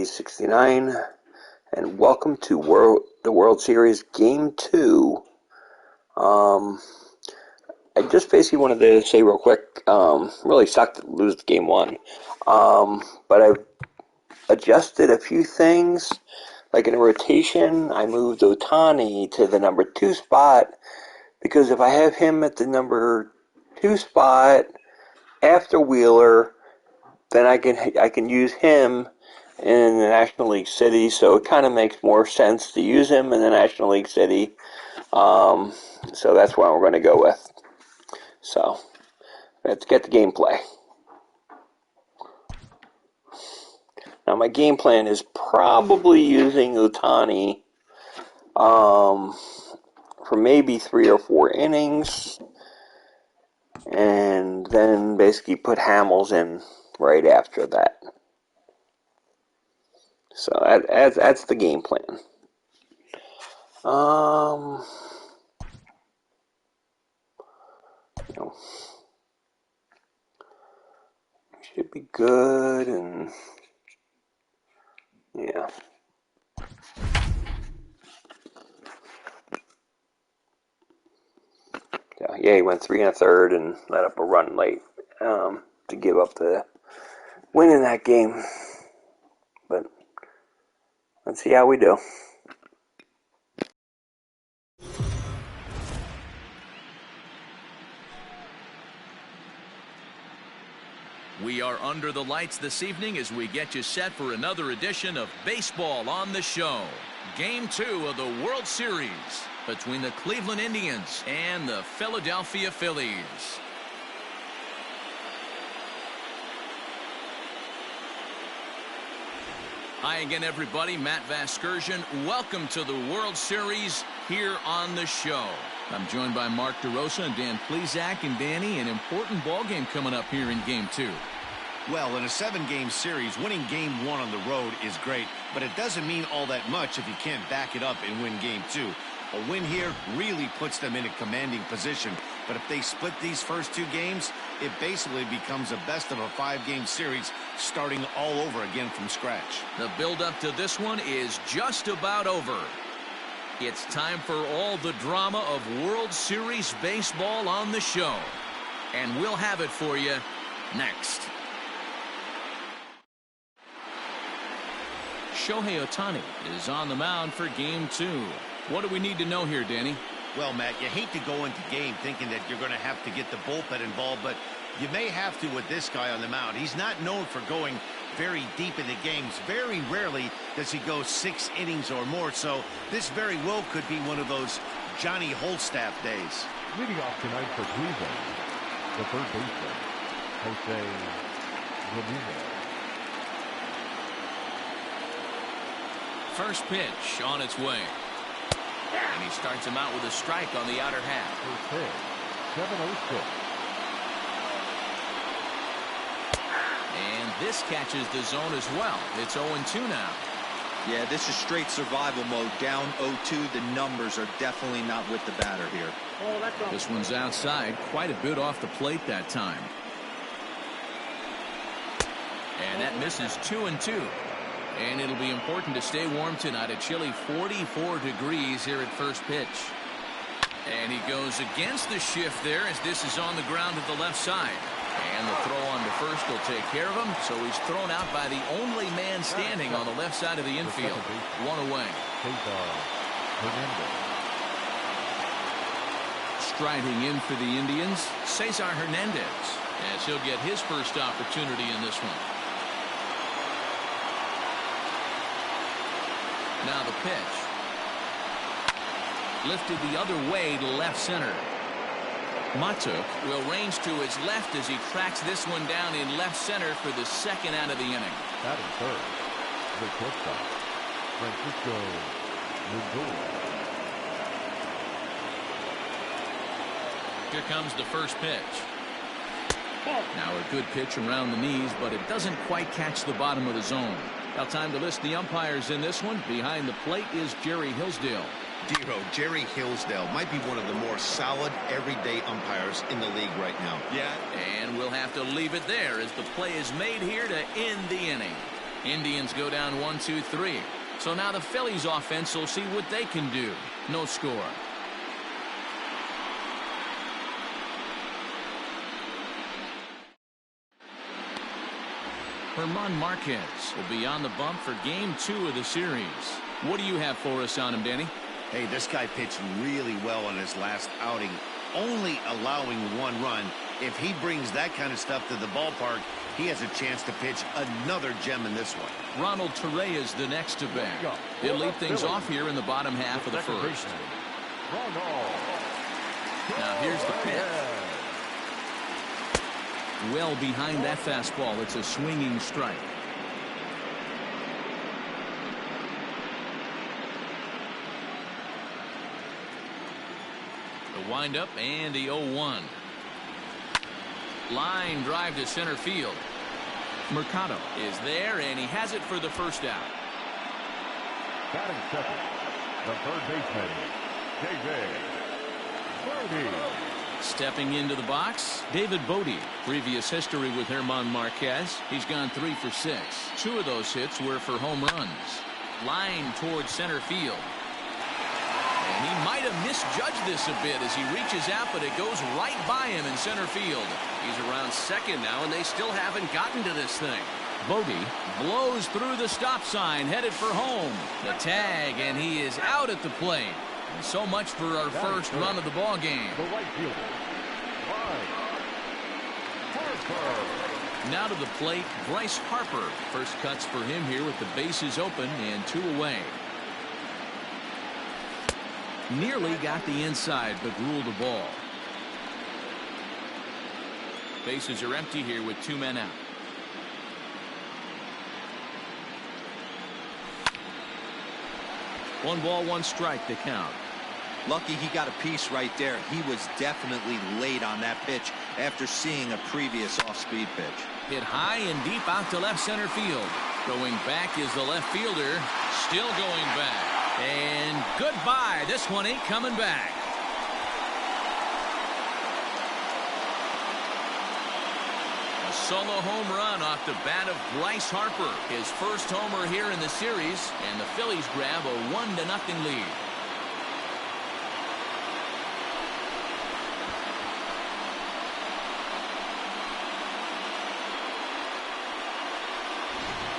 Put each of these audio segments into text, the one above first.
MLB69, and welcome to the World Series Game 2. I just basically wanted to say real quick, really sucked to lose Game 1, but I've adjusted a few things, like in a rotation. I moved Ohtani to the number 2 spot, because if I have him at the number 2 spot after Wheeler, then I can use him in the National League City, so it kind of makes more sense to use him in the National League City. So that's what we're going to go with. So let's get the gameplay. Now my game plan is probably using Ohtani for maybe 3 or 4 innings, and then basically put Hamels in right after that. So that's the game plan. Should be good, and yeah. Yeah, he went 3 1/3 and let up a run late to give up the win in that game. But let's see how we do. We are under the lights this evening as we get you set for another edition of Baseball on the Show. Game 2 of the World Series between the Cleveland Indians and the Philadelphia Phillies. Hi again, everybody. Matt Vasgersian. Welcome to the World Series here on the show. I'm joined by Mark DeRosa and Dan Plesac. And Danny, an important ball game coming up here in Game 2. Well, in a 7-game series, winning Game 1 on the road is great, but it doesn't mean all that much if you can't back it up and win Game 2. A win here really puts them in a commanding position, but if they split these first 2 games, it basically becomes a best of a 5-game series starting all over again from scratch. The build-up to this one is just about over. It's time for all the drama of World Series baseball on the show, and we'll have it for you next. Shohei Ohtani is on the mound for Game 2. What do we need to know here, Danny? Well, Matt, you hate to go into game thinking that you're going to have to get the bullpen involved, but you may have to with this guy on the mound. He's not known for going very deep into games. Very rarely does he go 6 innings or more, so this very well could be one of those Johnny Holstaff days. Leading off tonight for Cleveland, the third baseman, Jose Ramirez. First pitch on its way. And he starts him out with a strike on the outer half. First pitch, 7-0-6. And this catches the zone as well. It's 0-2 now. Yeah, this is straight survival mode. Down 0-2. The numbers are definitely not with the batter here. This one's outside. Quite a bit off the plate that time. And that misses 2-2. And it'll be important to stay warm tonight. A chilly 44 degrees here at first pitch. And he goes against the shift there as this is on the ground to the left side. And the throw on to first will take care of him. So he's thrown out by the only man standing on the left side of the infield. 1 away. Cesar Hernandez. Striding in for the Indians, Cesar Hernandez, as he'll get his first opportunity in this one. Now the pitch. Lifted the other way to left center. Matuk will range to his left as he tracks this one down in left center for the second out of the inning. Batting third, the shortstop, Francisco Lindor. Here comes the first pitch. Now a good pitch around the knees, but it doesn't quite catch the bottom of the zone. Now time to list the umpires in this one. Behind the plate is Jerry Hillsdale. Dero, Jerry Hillsdale might be one of the more solid everyday umpires in the league right now. Yeah. And we'll have to leave it there as the play is made here to end the inning. Indians go down 1-2-3. So now the Phillies offense will see what they can do. No score. German Marquez will be on the bump for game 2 of the series. What do you have for us on him, Danny? Hey, this guy pitched really well in his last outing, only allowing 1 run. If he brings that kind of stuff to the ballpark, he has a chance to pitch another gem in this one. Ronald Torreira is the next to bat. He'll lead things off here in the bottom half of the first. Now here's the pitch. Well behind that fastball. It's a swinging strike. The windup and the 0-1. Line drive to center field. Mercado is there, and he has it for the first out. Batting second, the third baseman, David Bodie. Stepping into the box, David Bodie. Previous history with German Marquez. He's gone 3 for 6. 2 of those hits were for home runs. Line towards center field. And he might have misjudged this a bit as he reaches out, but it goes right by him in center field. He's around second now, and they still haven't gotten to this thing. Bodie blows through the stop sign, headed for home. The tag, and he is out at the plate. And so much for our first run of the ball game. The right fielder, Bryce Harper. Now to the plate, Bryce Harper. First cuts for him here with the bases open and 2 away. Nearly got the inside, but ruled the ball. Bases are empty here with 2 men out. One ball, 1 strike to count. Lucky he got a piece right there. He was definitely late on that pitch after seeing a previous off-speed pitch. Hit high and deep out to left center field. Going back is the left fielder. Still going back. And goodbye. This one ain't coming back. A solo home run off the bat of Bryce Harper. His first homer here in the series, and the Phillies grab a 1-0 lead.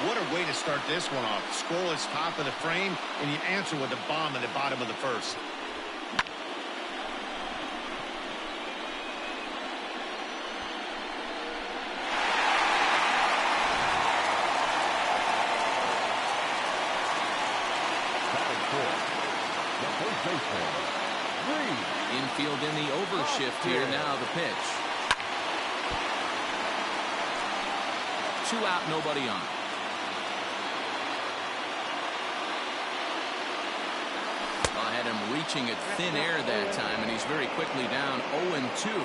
What a way to start this one off. Scoreless top of the frame, and you answer with a bomb in the bottom of the first. Infield in the overshift here. Now the pitch. 2 out, nobody on. I had him reaching at thin air that time, and he's very quickly down 0-2.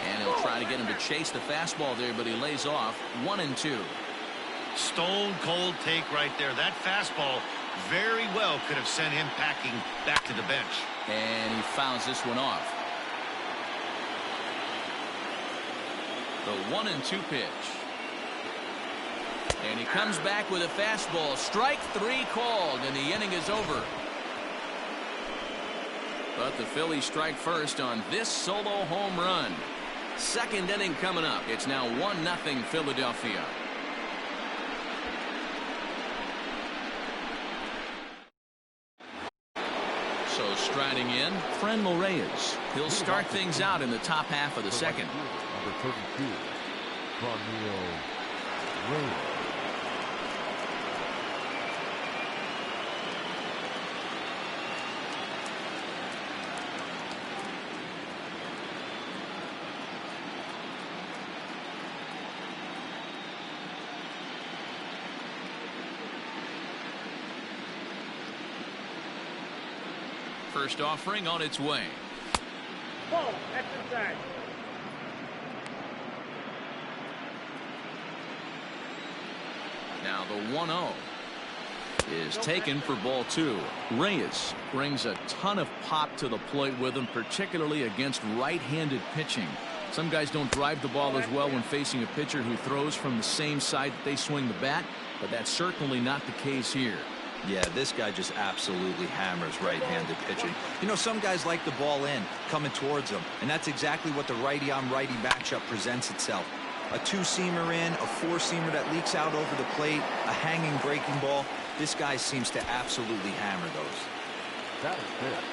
And he'll try to get him to chase the fastball there, but he lays off 1-2. Stone cold take right there. That fastball very well could have sent him packing back to the bench. And he fouls this one off. The 1-2 pitch. And he comes back with a fastball. Strike 3 called, and the inning is over. But the Phillies strike first on this solo home run. Second inning coming up. It's now 1-0 Philadelphia. So striding in, Frenmel Reyes. He'll start things out in the top half of the second. Number 32, Domingo Santana. First offering on its way. Exercise. Now the 1-0. is taken for ball 2. Reyes brings a ton of pop to the plate with him, particularly against right-handed pitching. Some guys don't drive the ball as well when facing a pitcher who throws from the same side that they swing the bat, but that's certainly not the case here. Yeah, this guy just absolutely hammers right-handed pitching. You know, some guys like the ball in, coming towards them, and that's exactly what the righty-on-righty matchup presents itself. A two-seamer in, a four-seamer that leaks out over the plate, a hanging breaking ball. This guy seems to absolutely hammer those. That is it.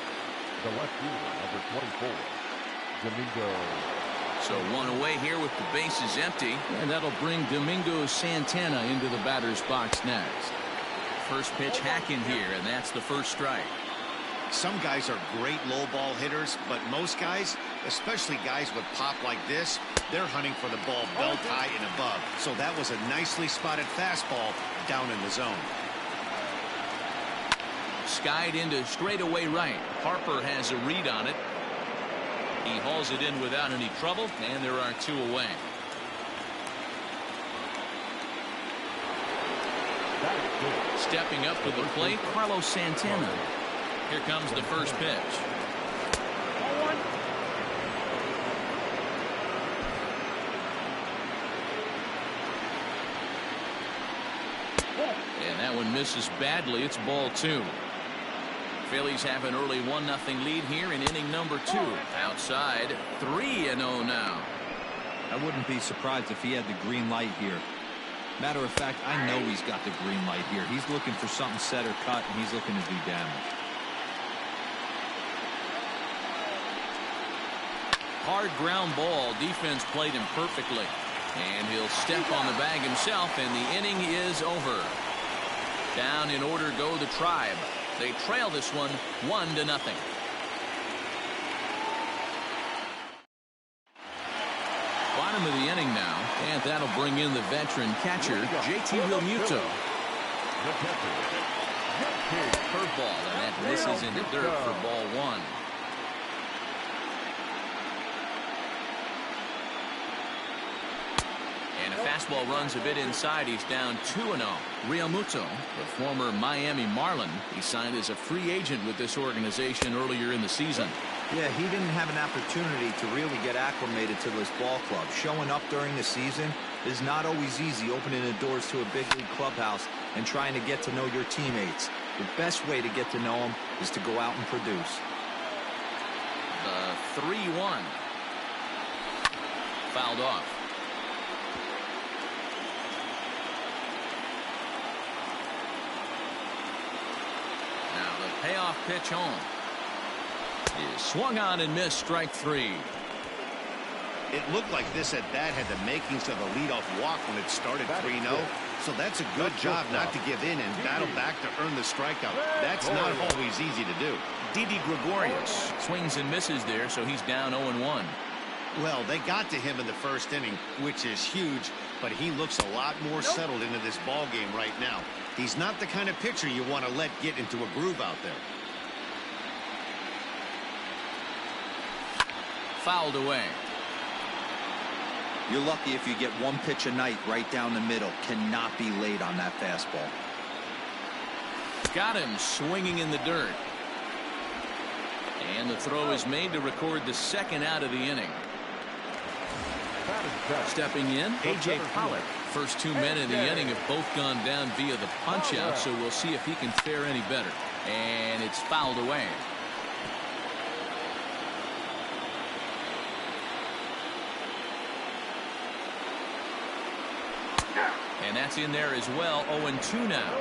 The left fielder, number 24, Domingo. So one away here with the bases empty, and that'll bring Domingo Santana into the batter's box next. First pitch hack in here, and that's the first strike. Some guys are great low ball hitters, but most guys, especially guys with pop like this, they're hunting for the ball belt high and above. So that was a nicely spotted fastball down in the zone. Skied into straightaway right. Harper has a read on it. He hauls it in without any trouble, and there are 2 away. Stepping up to the plate, Carlos Santana. Here comes the first pitch. And that one misses badly. It's ball 2. Phillies have an early 1-0 lead here in inning number 2. Outside, 3-0 now. I wouldn't be surprised if he had the green light here. Matter of fact, I know he's got the green light here. He's looking for something set or cut, and he's looking to do damage. Hard ground ball. Defense played him perfectly. And he'll step on the bag himself, and the inning is over. Down in order go the Tribe. They trail this one 1-0. Bottom of the inning now, and that'll bring in the veteran catcher, JT Realmuto. Curveball, and that misses into dirt for ball 1. And a fastball runs a bit inside. He's down 2-0. Realmuto, the former Miami Marlin, he signed as a free agent with this organization earlier in the season. Yeah, he didn't have an opportunity to really get acclimated to this ball club. Showing up during the season is not always easy, opening the doors to a big league clubhouse and trying to get to know your teammates. The best way to get to know them is to go out and produce. The 3-1. Fouled off. Now the payoff pitch home is swung on and missed, strike 3. It looked like this at bat had the makings of a leadoff walk when it started 3-0. So that's a good job not to give in and battle back to earn the strikeout. That's not always easy to do. Didi Gregorius swings and misses there, so he's down 0-1. Well, they got to him in the first inning, which is huge, but he looks a lot more settled into this ball game right now. He's not the kind of pitcher you want to let get into a groove out there. Fouled away. You're lucky if you get one pitch a night right down the middle. Cannot be late on that fastball. Got him swinging in the dirt. And the throw is made to record the second out of the inning. Stepping in, A.J. Pollock. First 2 men in the inning have both gone down via the punch-out, so we'll see if he can fare any better. And it's fouled away. And that's in there as well. 0-2 now.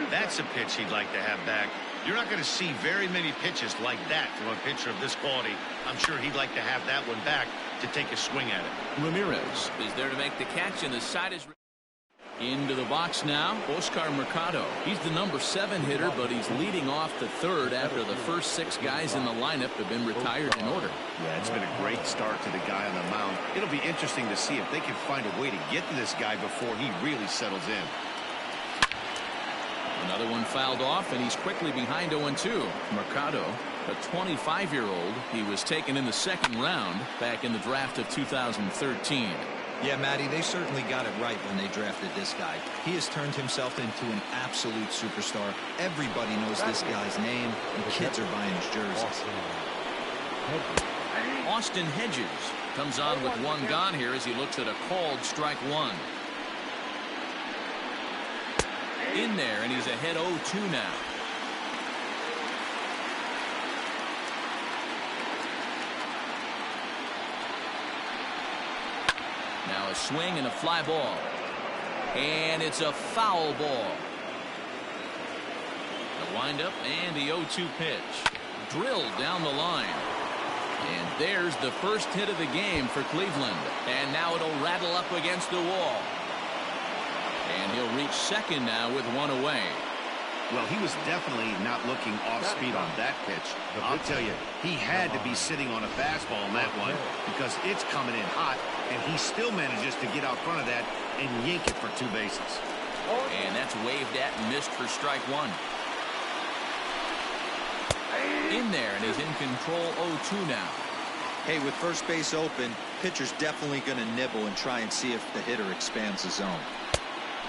That's a pitch he'd like to have back. You're not going to see very many pitches like that from a pitcher of this quality. I'm sure he'd like to have that one back to take a swing at it. Ramirez is there to make the catch, and the side is into the box now. Oscar Mercado. He's the number 7 hitter, but he's leading off the third after the first 6 guys in the lineup have been retired in order. Yeah, it's been a great start to the guy on the mound. It'll be interesting to see if they can find a way to get to this guy before he really settles in. Another one fouled off, and he's quickly behind 0-2. Mercado, a 25-year-old. He was taken in the second round back in the draft of 2013. Yeah, Matty, they certainly got it right when they drafted this guy. He has turned himself into an absolute superstar. Everybody knows this guy's name, and kids are buying his jerseys. Austin Hedges comes on with one gone here as he looks at a called strike one. In there, and he's ahead 0-2 now. Now a swing and a fly ball. And it's a foul ball. The windup and the 0-2 pitch. Drilled down the line. And there's the first hit of the game for Cleveland. And now it'll rattle up against the wall. And he'll reach second now with one away. Well, he was definitely not looking off speed on that pitch. I'll tell you, he had to be sitting on a fastball on that one because it's coming in hot, and he still manages to get out front of that and yank it for 2 bases. And that's waved at and missed for strike one. In there, and he's in control 0-2 now. Hey, with first base open, pitcher's definitely going to nibble and try and see if the hitter expands the zone.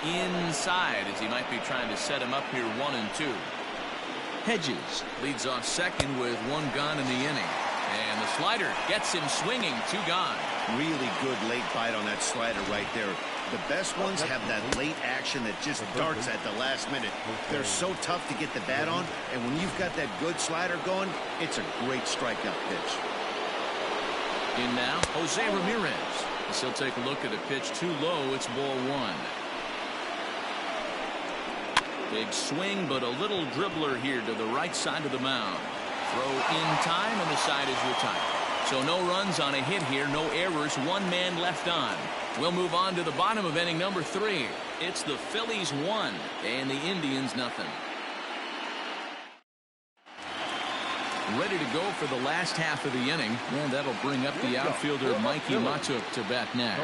Inside as he might be trying to set him up here 1-2. Hedges leads off second with one gone in the inning. And the slider gets him swinging, 2 gone. Really good late bite on that slider right there. The best ones have that late action that just darts at the last minute. They're so tough to get the bat on, and when you've got that good slider going, it's a great strikeout pitch. In now, Jose Ramirez. As he'll take a look at a pitch too low. It's ball 1. Big swing, but a little dribbler here to the right side of the mound. Throw in time, and the side is retired. So no runs on a hit here, no errors, 1 man left on. We'll move on to the bottom of inning number 3. It's the Phillies 1 and the Indians nothing. Ready to go for the last half of the inning, and that'll bring up the outfielder Mikey Matuk to bat next.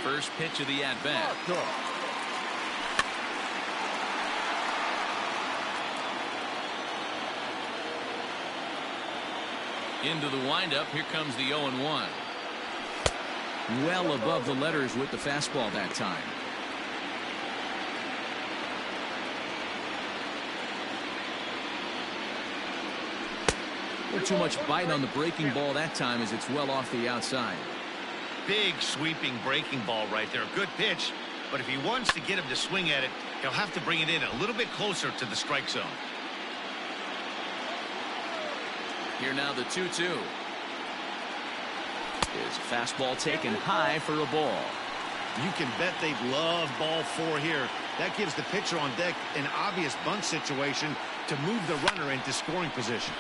First pitch of the at-bat. Into the windup. Here comes the 0-1. Well above the letters with the fastball that time. Too much bite on the breaking ball that time as it's well off the outside. Big sweeping breaking ball right there. Good pitch, but if he wants to get him to swing at it, he'll have to bring it in a little bit closer to the strike zone. Here now the 2-2. Is a fastball taken high for a ball. You can bet they love ball 4 here. That gives the pitcher on deck an obvious bunt situation to move the runner into scoring position.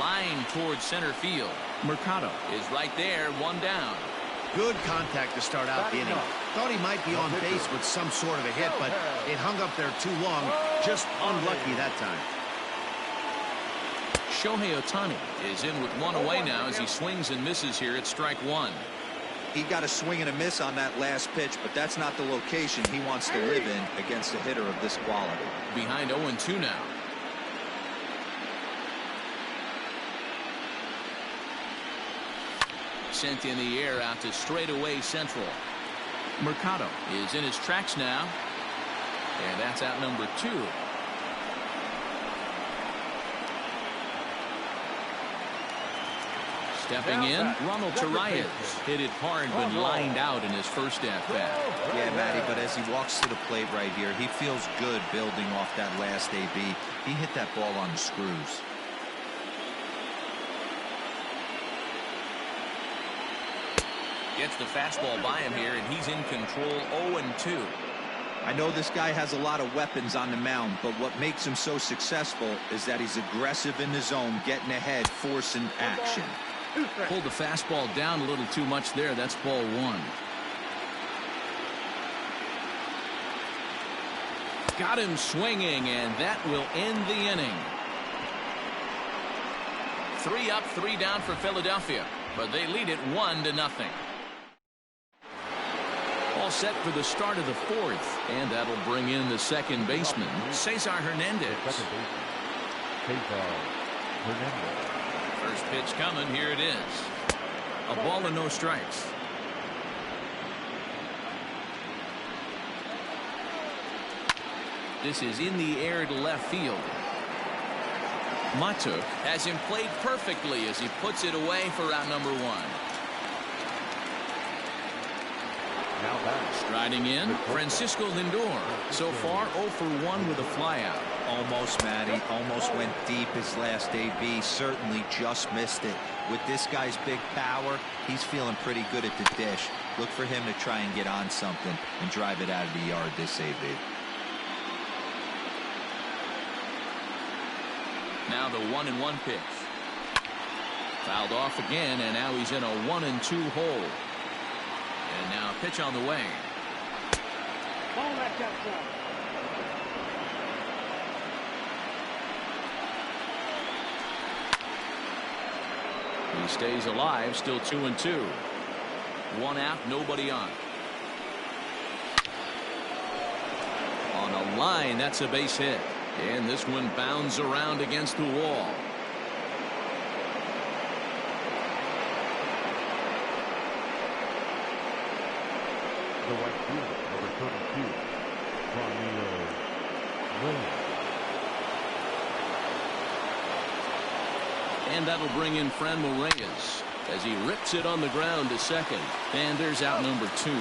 Line towards center field. Mercado is right there, 1 down. Good contact to start out the inning. Thought he might be on base with some sort of a hit, but it hung up there too long. Just unlucky that time. Shohei Ohtani is in with 1 away now as he swings and misses here at strike 1. He got a swing and a miss on that last pitch, but that's not the location he wants to live in against a hitter of this quality. Behind 0-2 now. Sent in the air out to straightaway central. Mercado is in his tracks now. And that's out number 2. Stepping in, Ronald Torreira hit it hard but lined out in his first at-bat. Yeah, Matty, but as he walks to the plate right here, he feels good building off that last AB. He hit that ball on the screws. Gets the fastball by him here, and he's in control 0-2. I know this guy has a lot of weapons on the mound, but what makes him so successful is that he's aggressive in the zone, getting ahead, forcing action. Pulled the fastball down a little too much there. That's ball 1. Got him swinging, and that will end the inning. 3 up, 3 down for Philadelphia, but they lead it 1-0. All set for the start of the 4th, and that'll bring in the second baseman, Cesar Hernandez. Second baseman, Cesar Hernandez. First pitch coming. Here it is. A ball and no strikes. This is in the air to left field. Matuk has him played perfectly as he puts it away for out number 1. Striding in, Francisco Lindor. So far, 0 for 1 with a flyout. Almost, Matty. Almost went deep his last AB. Certainly just missed it. With this guy's big power, he's feeling pretty good at the dish. Look for him to try and get on something and drive it out of the yard this AB. Now the 1-1 pitch. Fouled off again, and now he's in a 1-2 hole. And now a pitch on the way. He stays alive, still 2-2. 1 out, nobody on. On a line, that's a base hit. And this one bounds around against the wall. The right fielder, number 32, Ronald. And that'll bring in Franmil Reyes as he rips it on the ground to second. And there's out number 2.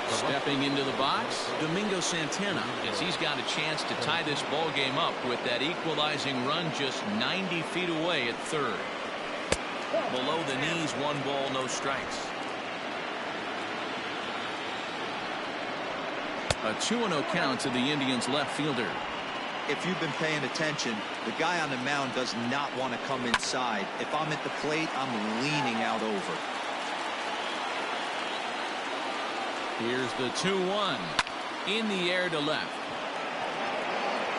Stepping into the box, Domingo Santana, as he's got a chance to tie this ball game up with that equalizing run just 90 feet away at third. Below the knees, 1 ball, no strikes. A 2-0 count to the Indians left fielder. If you've been paying attention, the guy on the mound does not want to come inside. If I'm at the plate, I'm leaning out over. Here's the 2-1. In the air to left.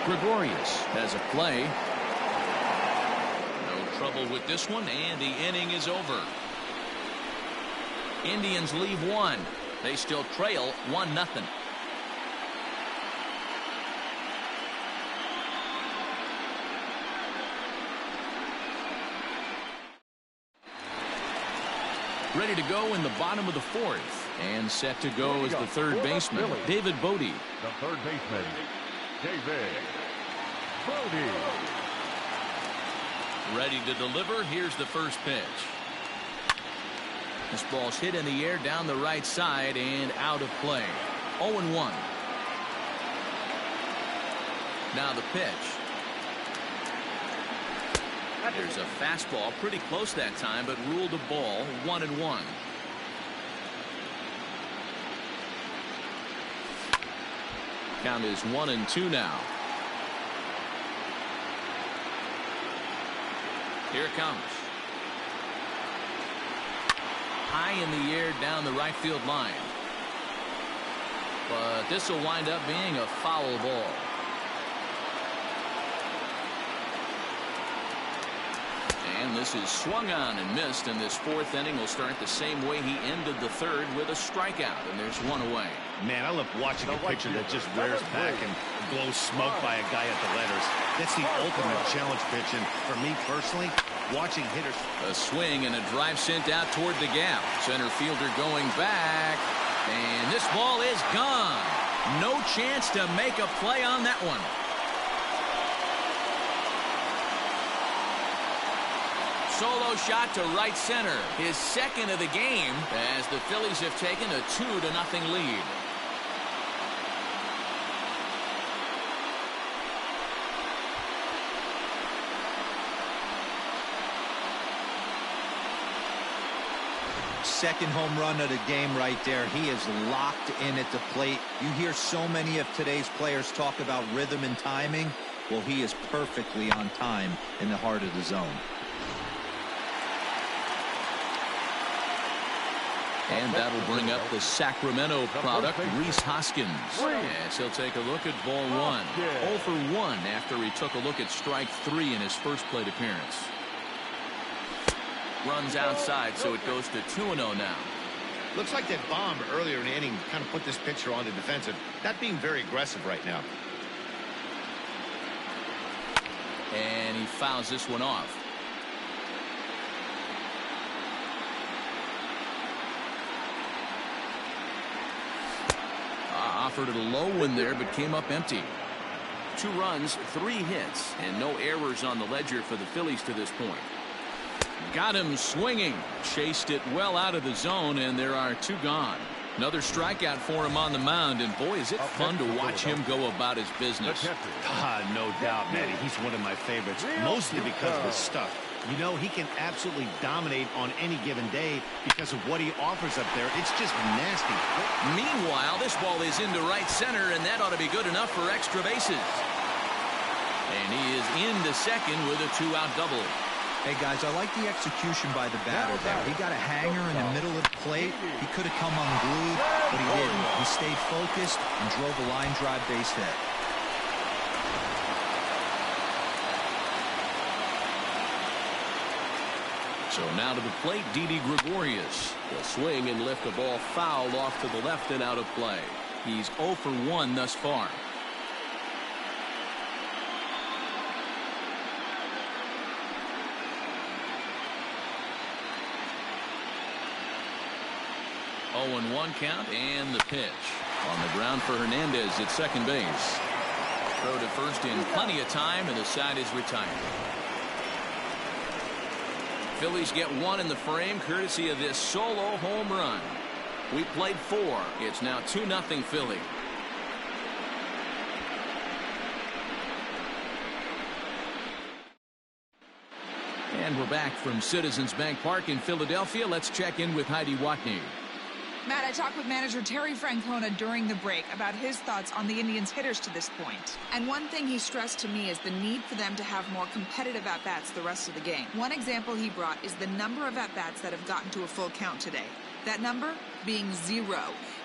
Gregorius has a play. No trouble with this one, and the inning is over. Indians leave 1. They still trail 1-0. Ready to go in the bottom of the 4th. And set to go as the third baseman, David Bodie. The third baseman, David Bodie. Ready to deliver. Here's the first pitch. This ball's hit in the air down the right side and out of play. 0-1. Now the pitch. There's a fastball pretty close that time, but ruled a ball. 1-1. Count is 1-2 now. Here it comes. High in the air down the right field line. But this will wind up being a foul ball. And this is swung on and missed, and this 4th inning will start the same way he ended the 3rd with a strikeout, and there's 1 away. Man, I love watching a pitcher that just rears back and blows smoke by a guy at the letters. That's the ultimate challenge pitch, and for me personally, watching hitters. A swing and a drive sent out toward the gap. Center fielder going back, and this ball is gone. No chance to make a play on that one. Solo shot to right center, his 2nd of the game, as the Phillies have taken a 2-0 lead. Second home run of the game right there. He is locked in at the plate. You hear so many of today's players talk about rhythm and timing. Well, he is perfectly on time in the heart of the zone. And that'll bring up the Sacramento product, Rhys Hoskins. Yes, he'll take a look at ball 1. 0 for 1 after he took a look at strike 3 in his first plate appearance. Runs outside, so it goes to 2-0 now. Looks like that bomb earlier in the inning kind of put this pitcher on the defensive. Not being very aggressive right now. And he fouls this one off. offered it a low one there, but came up empty. 2 runs, 3 hits, and no errors on the ledger for the Phillies to this point. Got him swinging. Chased it well out of the zone, and there are 2 gone. Another strikeout for him on the mound, and boy, is it fun to watch him go about his business. No doubt, Matty. He's one of my favorites, mostly because of his stuff. You know, he can absolutely dominate on any given day because of what he offers up there. It's just nasty. Meanwhile, this ball is into right center, and that ought to be good enough for extra bases. And he is into second with a 2-out double. Hey, guys, I like the execution by the batter there. He got a hanger in the middle of the plate. He could have come unglued, but he didn't. He stayed focused and drove a line drive base hit. So now to the plate, Didi Gregorius. He'll swing and lift a ball foul off to the left and out of play. He's 0 for 1 thus far. Oh, 0-1 count, and the pitch. On the ground for Hernandez at second base. Throw to first in plenty of time, and the side is retired. Phillies get 1 in the frame courtesy of this solo home run. We played 4. It's now 2-0 Philly. And we're back from Citizens Bank Park in Philadelphia. Let's check in with Heidi Watney. Matt, I talked with manager Terry Francona during the break about his thoughts on the Indians' hitters to this point. And one thing he stressed to me is the need for them to have more competitive at-bats the rest of the game. One example he brought is the number of at-bats that have gotten to a full count today. That number being 0.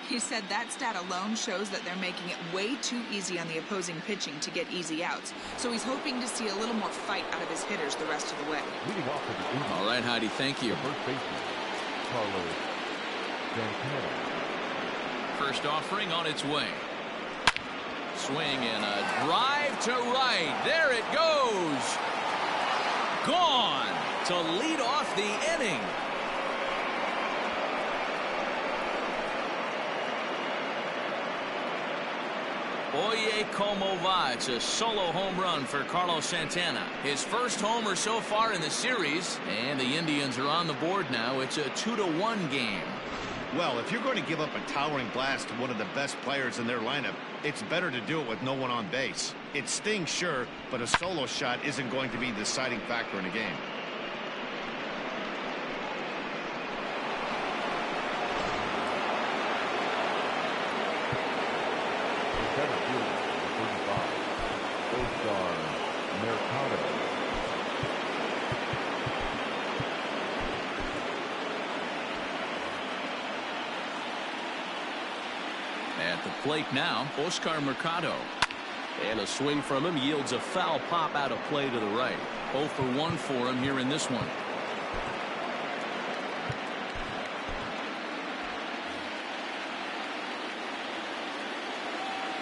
He said that stat alone shows that they're making it way too easy on the opposing pitching to get easy outs. So he's hoping to see a little more fight out of his hitters the rest of the way. All right, Heidi, thank you. First offering on its way. Swing and a drive to right. There it goes. Gone to lead off the inning. Oye como va. It's a solo home run for Carlos Santana. His first homer so far in the series, and the Indians are on the board now. It's a 2-1 game. Well, if you're going to give up a towering blast to one of the best players in their lineup, it's better to do it with no one on base. It stings, sure, but a solo shot isn't going to be the deciding factor in a game. Mercado. At the plate now, Oscar Mercado. And a swing from him yields a foul pop out of play to the right. 0 for 1 for him here in this one.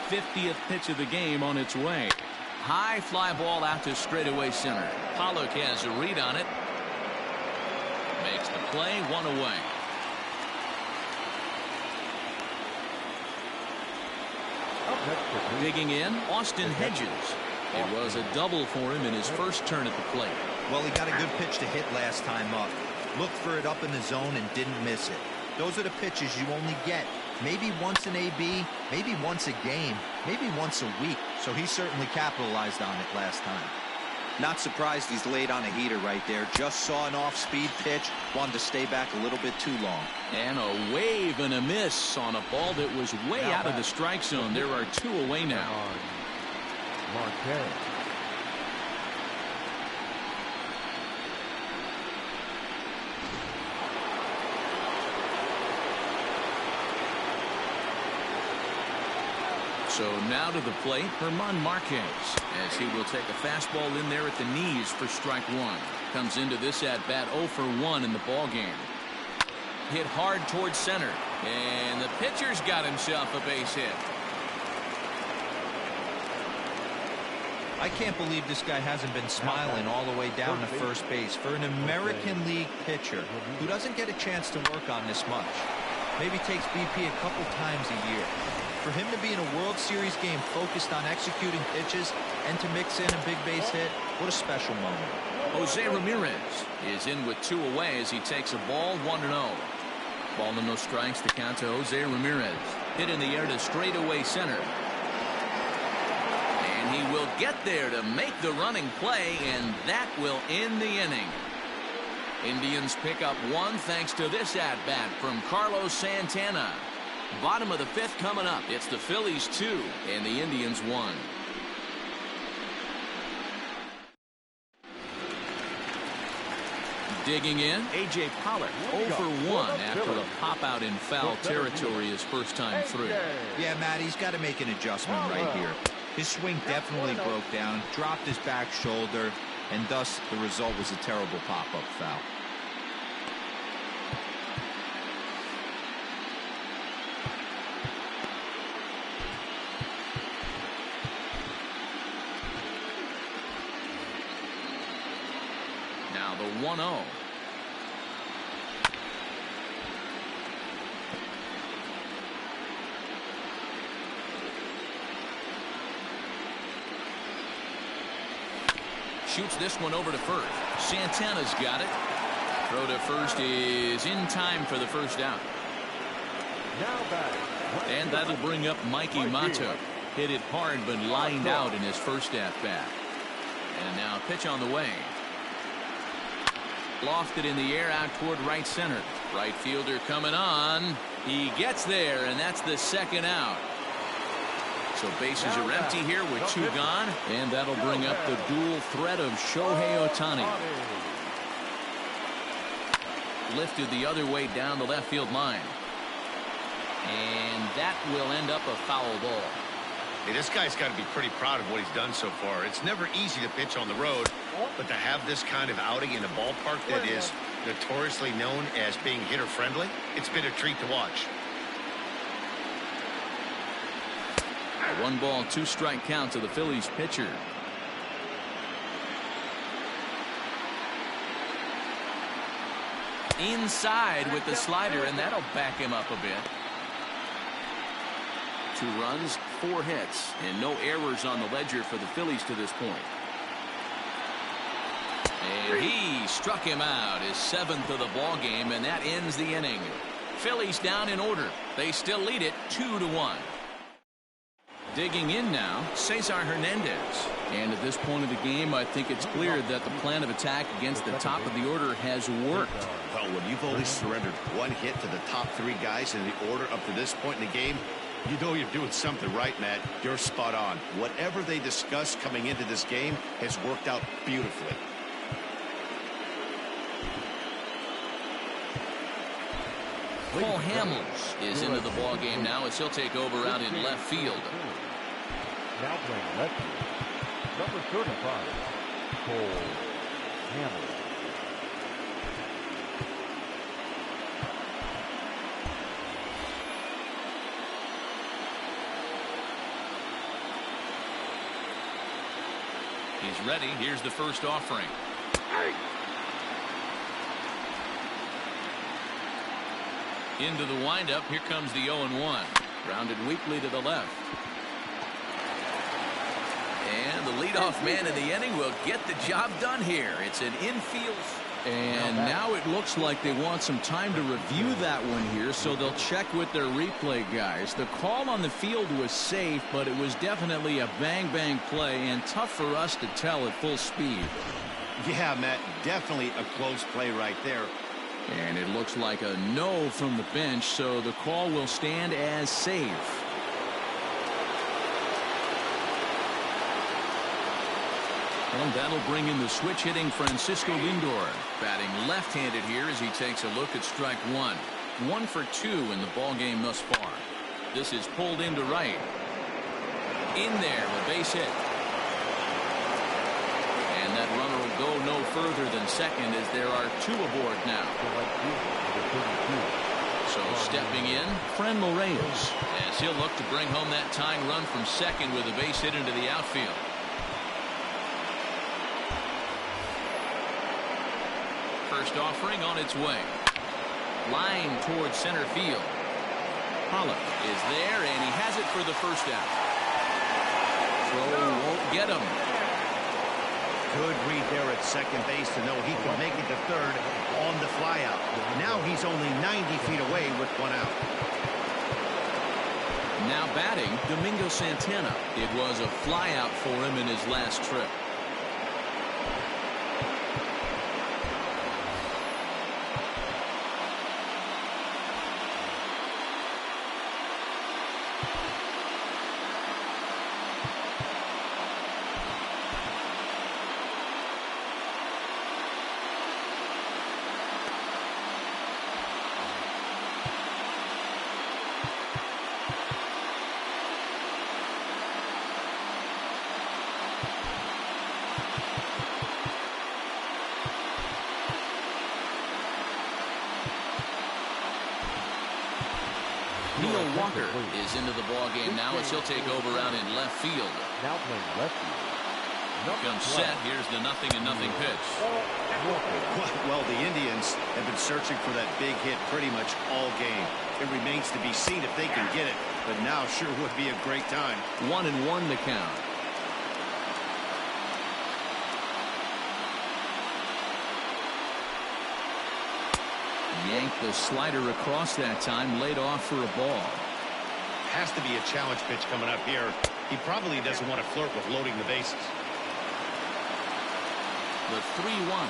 '50th pitch of the game on its way. High fly ball out to straightaway center. Pollock has a read on it. Makes the play, 1 away. Digging in, Austin Hedges. It was a double for him in his first turn at the plate. Well, he got a good pitch to hit last time up. Looked for it up in the zone and didn't miss it. Those are the pitches you only get maybe once in AB, maybe once a game, maybe once a week. So he certainly capitalized on it last time. Not surprised he's laid on a heater right there. Just saw an off-speed pitch. Wanted to stay back a little bit too long. And a wave and a miss on a ball that was way out of the strike zone. There are 2 away now. Marquez. So now to the plate, German Marquez, as he will take a fastball in there at the knees for strike 1. Comes into this at-bat 0 for 1 in the ball game. Hit hard towards center, and the pitcher's got himself a base hit. I can't believe this guy hasn't been smiling all the way down to first base for an American League pitcher who doesn't get a chance to work on this much. Maybe takes BP a couple times a year. For him to be in a World Series game focused on executing pitches and to mix in a big base hit, what a special moment. Jose Ramirez is in with 2 away as he takes a ball 1-0. Ball and no strikes, the count to Jose Ramirez. Hit in the air to straightaway center. And he will get there to make the running play, and that will end the inning. Indians pick up 1 thanks to this at-bat from Carlos Santana. Bottom of the 5th coming up. It's the Phillies 2 and the Indians 1. Digging in, A.J. Pollock 0 for 1 after a pop-out in foul territory his first time through. Yeah, Matt, he's got to make an adjustment right here. His swing definitely broke down, dropped his back shoulder, and thus the result was a terrible pop-up foul. Now the 1-0. Shoots this one over to first. Santana's got it. Throw to first is in time for the first out. And that'll bring up Mikey Mato. Hit it hard but lined out in his first at-bat. And now pitch on the way. Lofted in the air out toward right center. Right fielder coming on. He gets there, and that's the second out. So bases are empty here with 2 gone, and that'll bring up the dual threat of Shohei Ohtani. Lifted the other way down the left field line. And that will end up a foul ball. Hey, this guy's got to be pretty proud of what he's done so far. It's never easy to pitch on the road, but to have this kind of outing in a ballpark that is notoriously known as being hitter-friendly, it's been a treat to watch. A 1-ball, 2-strike count to the Phillies pitcher. Inside with the slider, and that'll back him up a bit. 2 runs, 4 hits, and no errors on the ledger for the Phillies to this point. And he struck him out, his 7th of the ball game, and that ends the inning. Phillies down in order. They still lead it 2-1. Digging in now, Cesar Hernandez. And at this point of the game, I think it's clear that the plan of attack against the top of the order has worked. Well, when you've only surrendered 1 hit to the top 3 guys in the order up to this point in the game, you know you're doing something right, Matt. You're spot on. Whatever they discussed coming into this game has worked out beautifully. Paul Hamels is into the ball game now as he'll take over out in left field. Now playing left field, number 35, Paul Hamels. He's ready. Here's the first offering. Into the windup. Here comes the 0-1. Grounded weakly to the left. And the leadoff man in the inning will get the job done here. It's an infield. And now it looks like they want some time to review that one here, so they'll check with their replay guys. The call on the field was safe, but it was definitely a bang-bang play and tough for us to tell at full speed. Yeah, Matt, definitely a close play right there. And it looks like a no from the bench, so the call will stand as safe. And that'll bring in the switch-hitting Francisco Lindor. Batting left-handed here as he takes a look at strike 1. 1 for 2 in the ballgame thus far. This is pulled into right. In there, a base hit. And that runner will go no further than second as there are 2 aboard now. So stepping in, Franmil Reyes, as he'll look to bring home that tying run from second with a base hit into the outfield. First offering on its way. Line towards center field. Pollock is there, and he has it for the first out. Throw won't get him. Good read there at second base to know he can make it to third on the flyout. Now he's only 90 feet away with one out. Now batting, Domingo Santana. It was a flyout for him in his last trip. Walker is into the ball game now as he'll take over out in left field. Now playing left field. Here comes set. Here's the 0-0 pitch. Well, the Indians have been searching for that big hit pretty much all game. It remains to be seen if they can get it, but now sure would be a great time. 1-1 the count. Yanked the slider across that time, laid off for a ball. Has to be a challenge pitch coming up here. He probably doesn't want to flirt with loading the bases. The 3-1.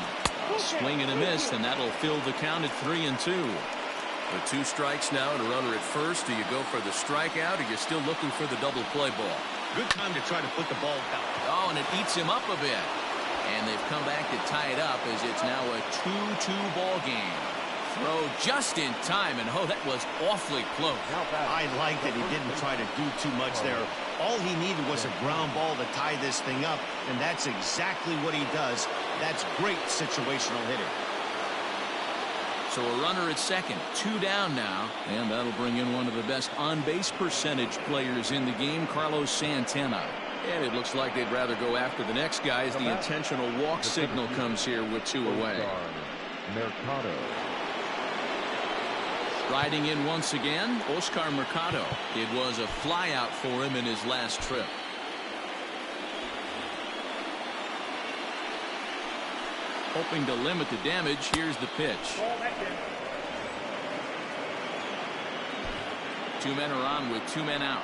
Swing and a miss, and that'll fill the count at 3-2. With 2 strikes now and a runner at first, do you go for the strikeout, or you're still looking for the double play ball? Good time to try to put the ball down. Oh, and it eats him up a bit. And they've come back to tie it up as it's now a 2-2 ball game. Throw just in time, and oh, that was awfully close. I like that he didn't try to do too much there. All he needed was a ground ball to tie this thing up, and that's exactly what he does. That's great situational hitting. So a runner at second, 2 down now, and that'll bring in one of the best on-base percentage players in the game, Carlos Santana. And it looks like they'd rather go after the next guy as the intentional walk signal comes here with 2 away. Mercado. Riding in once again, Oscar Mercado. It was a flyout for him in his last trip. Hoping to limit the damage, here's the pitch. 2 men are on with 2 men out.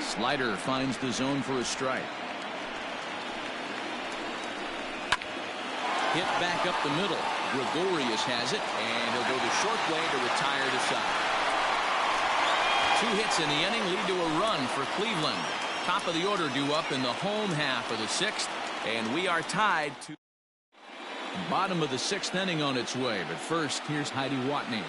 Slider finds the zone for a strike. Hit back up the middle. Gregorius has it, and he'll go the short way to retire the side. 2 hits in the inning lead to a run for Cleveland. Top of the order due up in the home half of the 6th, and we are tied to bottom of the 6th inning on its way. But first, here's Heidi Watney.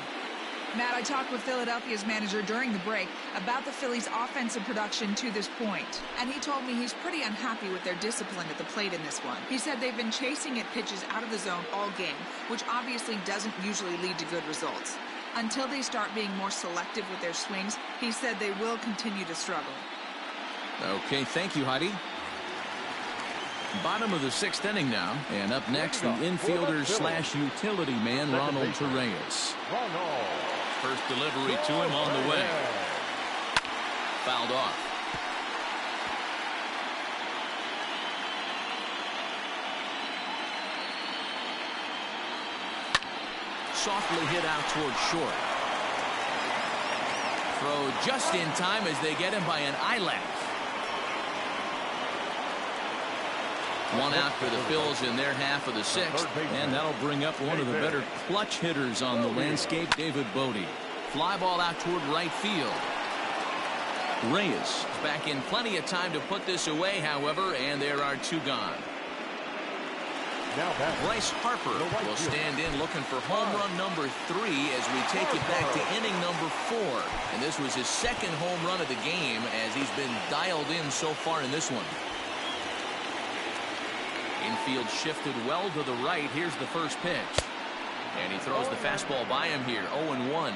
Matt, I talked with Philadelphia's manager during the break about the Phillies' offensive production to this point, and he told me he's pretty unhappy with their discipline at the plate in this one. He said they've been chasing at pitches out of the zone all game, which obviously doesn't usually lead to good results. Until they start being more selective with their swings, he said they will continue to struggle. Okay, thank you, Heidi. Bottom of the 6th inning now, and up next, the infielder slash utility man, Ronald Torreira. First delivery to him on the way. Fouled off. Softly hit out towards short. Throw just in time as they get him by an eyelash. 1 out for the Phils in their half of the 6th, and that'll bring up one of the better clutch hitters on the landscape, David Bodie. Fly ball out toward right field. Reyes is back in plenty of time to put this away, however, and there are 2 gone. Bryce Harper will stand in looking for home run number 3 as we take it back to inning number 4. And this was his 2nd home run of the game as he's been dialed in so far in this one. Infield shifted well to the right. Here's the first pitch. And he throws the fastball by him here. 0-1.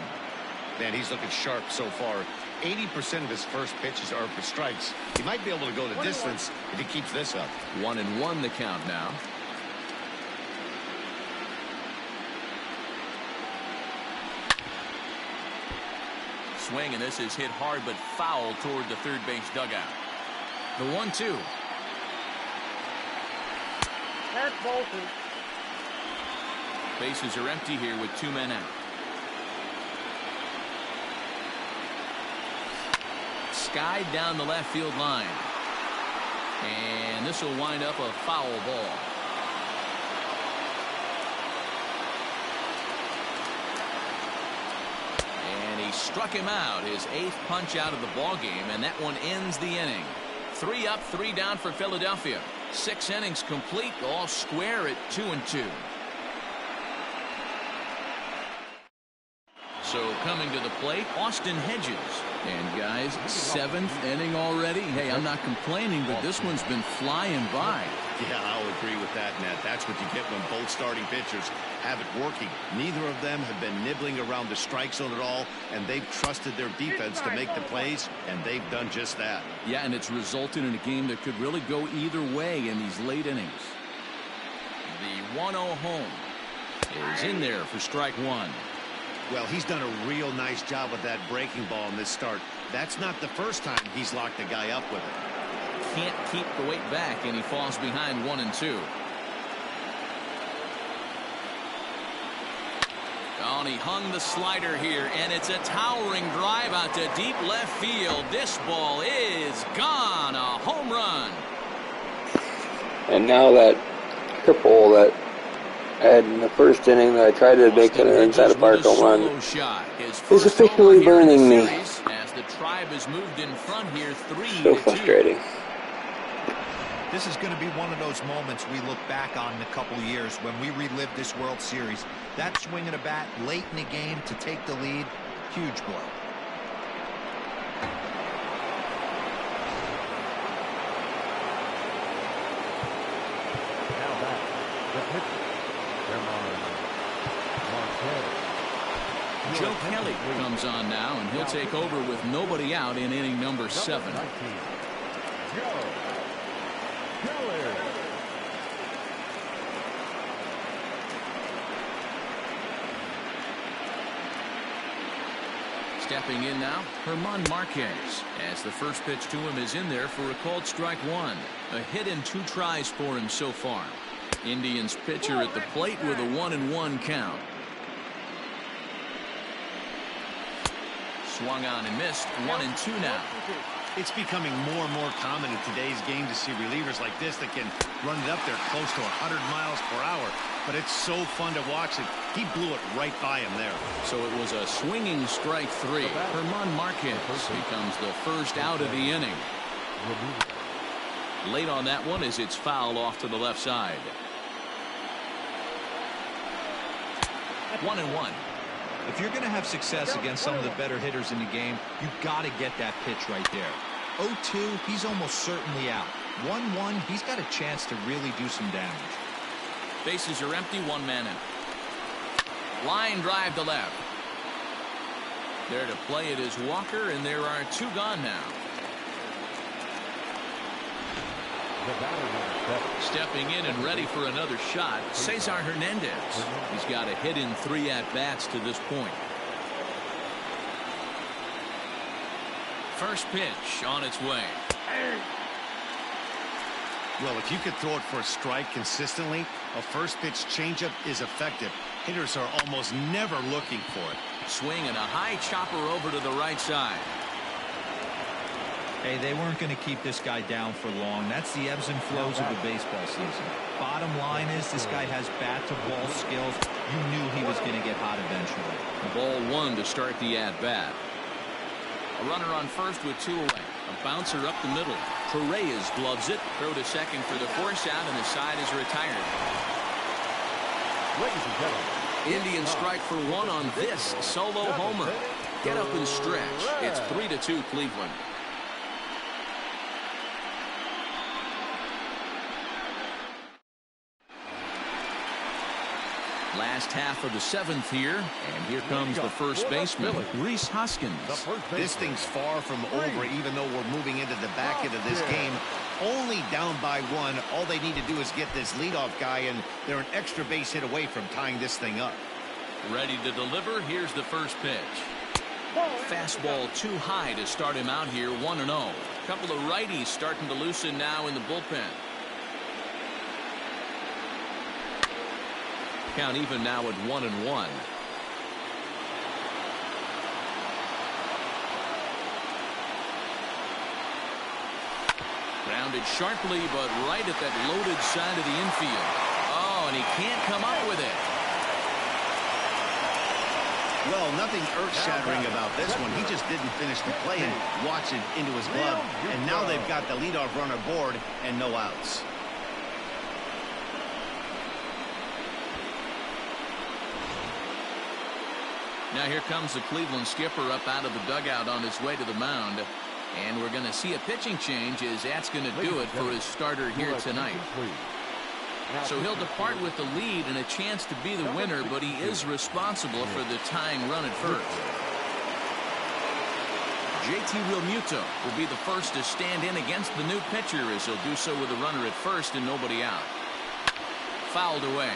Man, he's looking sharp so far. 80% of his first pitches are for strikes. He might be able to go the distance if he keeps this up. 1-1 the count now. swing, and this is hit hard but foul toward the third base dugout. The 1-2. That's Bolton. Bases are empty here with 2 men out. Skied down the left field line. And this will wind up a foul ball. And he struck him out, his 8th punch out of the ball game, and that one ends the inning. 3 up, 3 down for Philadelphia. 6 innings complete, all square at 2-2. So coming to the plate, Austin Hedges. And guys, 7th inning already. Hey, I'm not complaining, but this one's been flying by. Yeah, I'll agree with that, Nat. That's what you get when both starting pitchers have it working. Neither of them have been nibbling around the strike zone at all, and they've trusted their defense to make the plays, and they've done just that. Yeah, and it's resulted in a game that could really go either way in these late innings. The 1-0 home is in there for strike 1. Well, he's done a real nice job with that breaking ball in this start. That's not the first time he's locked the guy up with it. Can't keep the weight back, and he falls behind 1-2. Oh, and he hung the slider here, and it's a towering drive out to deep left field. This ball is gone. A home run. And now that triple that I had in the first inning that I tried to make it an inside the park home run is officially burning me. As the Tribe has moved in front here, 3-2. So frustrating. This is going to be one of those moments we look back on in a couple years when we relive this World Series. That swing of a bat late in the game to take the lead, huge blow. Now back, the pitcher. Joe Kelly comes on now, and he'll take over with nobody out in inning number 7. Joe Kelly. Stepping in now, German Marquez, as the first pitch to him is in there for a called strike 1. A hit in 2 tries for him so far. Indians pitcher at the plate with a 1-1 count. Swung on and missed. 1-2 now. It's becoming more and more common in today's game to see relievers like this that can run it up there close to 100 miles per hour. But it's so fun to watch it. He blew it right by him there. So it was a swinging strike 3. German Marquez becomes the first out of the inning. Late on that one as it's fouled off to the left side. 1-1. If you're going to have success against some of the better hitters in the game, you've got to get that pitch right there. 0-2, he's almost certainly out. 1-1, he's got a chance to really do some damage. Bases are empty, 1 man out. Line drive to left. There to play it is Walker, and there are 2 gone now. Stepping in and ready for another shot, Cesar Hernandez. He's got a hit in 3 at-bats to this point. First pitch on its way. Well, if you could throw it for a strike consistently, a first pitch changeup is effective. Hitters are almost never looking for it. Swing and a high chopper over to the right side. Hey, they weren't going to keep this guy down for long. That's the ebbs and flows of the baseball season. Bottom line is this guy has bat-to-ball skills. You knew he was going to get hot eventually. Ball 1 to start the at-bat. A runner on first with 2 away. A bouncer up the middle. Torreira gloves it. Throw to second for the force out, and the side is retired. Ladies and gentlemen, Indians strike for 1 on this solo homer. Get up and stretch. It's 3-2 Cleveland. Last half of the 7th here, and here comes the first baseman, Rhys Hoskins. This thing's far from over, even though we're moving into the back end of this game. Only down by 1. All they need to do is get this leadoff guy, and they're an extra base hit away from tying this thing up. Ready to deliver. Here's the first pitch. Fastball too high to start him out here, 1-0. A couple of righties starting to loosen now in the bullpen. Count even now at 1-1. Grounded sharply, but right at that loaded side of the infield. Oh, and he can't come up with it. Well, nothing earth-shattering about this one. He just didn't finish the play and watch it into his glove. And now they've got the leadoff runner aboard and no outs. Now here comes the Cleveland skipper up out of the dugout on his way to the mound. And we're going to see a pitching change as that's going to do it for his starter here tonight. So he'll depart with the lead and a chance to be the winner, but he is responsible for the tying run at first. JT Realmuto will be the first to stand in against the new pitcher as he'll do so with a runner at first and nobody out. Fouled away.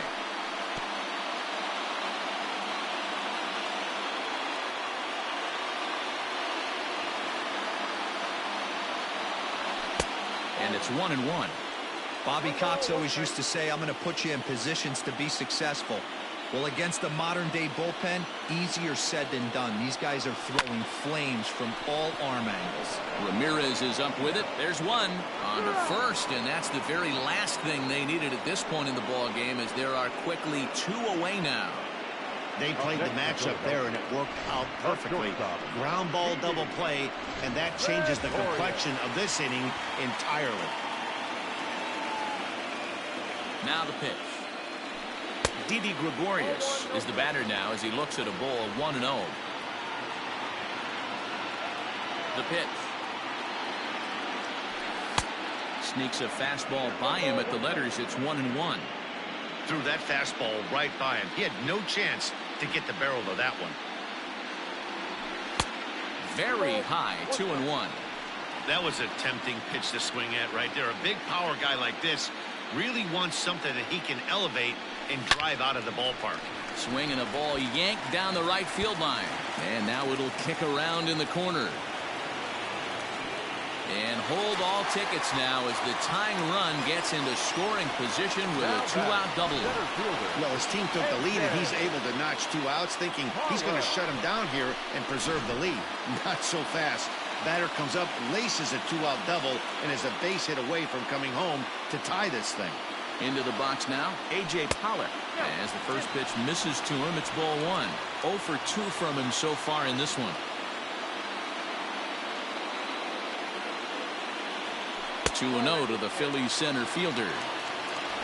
And it's 1-1. Bobby Cox always used to say, I'm going to put you in positions to be successful. Well, against the modern-day bullpen, easier said than done. These guys are throwing flames from all arm angles. Ramirez is up with it. There's one on to first, and that's the very last thing they needed at this point in the ball game, as there are quickly 2 away now. They played the matchup there, and it worked out perfectly. Ground ball double play, and that changes the complexion of this inning entirely. Now the pitch. Didi Gregorius is the batter now as he looks at a ball 1-0. The pitch. Sneaks a fastball by him at the letters. It's 1-1. Threw that fastball right by him. He had no chance to get the barrel of that one. Very high, 2-1. That was a tempting pitch to swing at right there. A big power guy like this really wants something that he can elevate and drive out of the ballpark. Swinging a ball yanked down the right field line. And now it'll kick around in the corner. And hold all tickets now as the tying run gets into scoring position with a 2-out double. Well, his team took the lead, and he's able to notch 2 outs, thinking he's going to shut him down here and preserve the lead. Not so fast. Batter comes up, laces a 2-out double, and is a base hit away from coming home to tie this thing. Into the box now, A.J. Pollock. As the first pitch misses to him, it's ball 1. 0 for 2 from him so far in this one. 2-0 to the Phillies center fielder.